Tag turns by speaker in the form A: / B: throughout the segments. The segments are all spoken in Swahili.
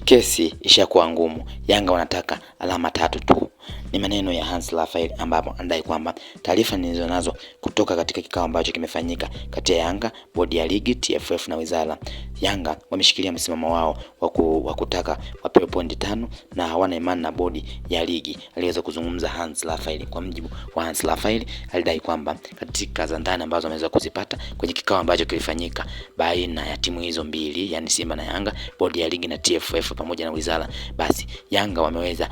A: Kesi ishakuwa ngumu, Yanga wanataka alama 3 tu. Ni maneno ya Hans Raphael ambapo anadai kwamba taarifa nilizonazo kutoka katika kikao ambacho kimefanyika kati ya Yanga, bodi ya ligi, TFF na wizara. Yanga wameshikilia msimamo wao wa kutaka wapewe pointi 5 na hawana imani na bodi ya ligi. Aliweza kuzungumza Hans Raphael. Kwa mjibu wa Hans Raphael, alidai kwamba katika za ndani ambazo ameweza kuzipata kwenye kikao ambacho kilifanyika baina ya timu hizo mbili, yani Simba na Yanga, bodi ya ligi na TFF pamoja na wizara, basi Yanga wameweza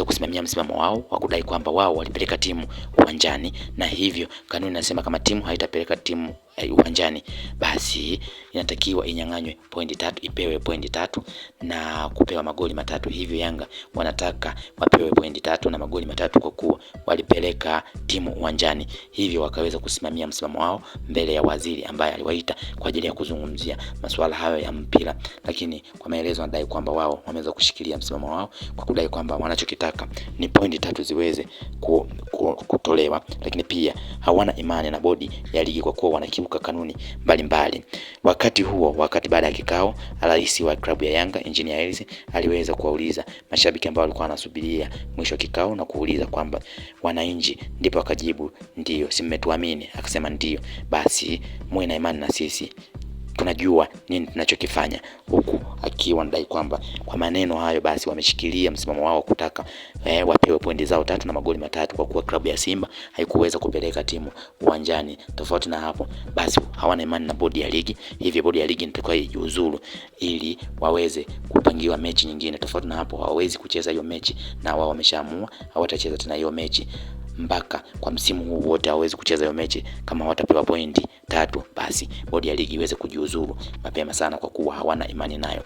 A: kusimamia msimamo wao wa kudai kwamba wao walipeleka timu uwanjani, na hivyo kanuni inasema kama timu haitapeleka timu uwanjani basi inatakiwa inyang'anywe pointi 3, ipewe pointi 3 na kupewa magoli 3. Hivyo Yanga wanataka wapewe pointi 3 na magoli 3 kwa kuwa walipeleka timu uwanjani. Hivyo wakaweza kusimamia msimamo wao mbele ya waziri ambaye aliwaita kwa ajili ya kuzungumzia masuala hayo ya mpira, lakini kwa maelezo wanadai kwamba wao wameweza kushikilia msimamo wao kwa kudai kwamba wanachokitaka ni pointi 3 ziweze kutolewa, lakini pia hawana imani na bodi ya ligi kwa kuwa wanakiuka kanuni mbalimbali. Wakati baada ya kikao, rais wa klabu ya Yanga Engineer Hersi aliweza kuwauliza mashabiki ambao walikuwa wanasubiria mwisho wa kikao na kuuliza kwamba wananchi, ndipo akajibu ndio, si mmetuamini? Akasema ndio, basi muwe na imani na sisi, tunajua nini tunachokifanya, huku akiwa anadai kwamba kwa maneno hayo basi wameshikilia msimamo wao kutaka wapewe pointi zao 3 na magoli 3 kwa kuwa klabu ya Simba haikuweza kupeleka timu uwanjani. Tofauti na hapo basi hawana imani na bodi ya ligi, hivyo bodi ya ligi inatakiwa ijiuzuru ili waweze kupangiwa mechi nyingine. Tofauti na hapo hawawezi kucheza hiyo mechi, na wao wameshaamua hawatacheza tena hiyo mechi mpaka kwa msimu huu wote, hawezi kucheza hiyo mechi kama watapewa pointi 3. Basi bodi ya ligi iweze kujiuzuru mapema sana kwa kuwa hawana imani nayo.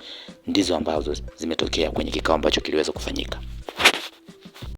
A: Ndizo ambazo zimetokea kwenye kikao ambacho kiliweza kufanyika.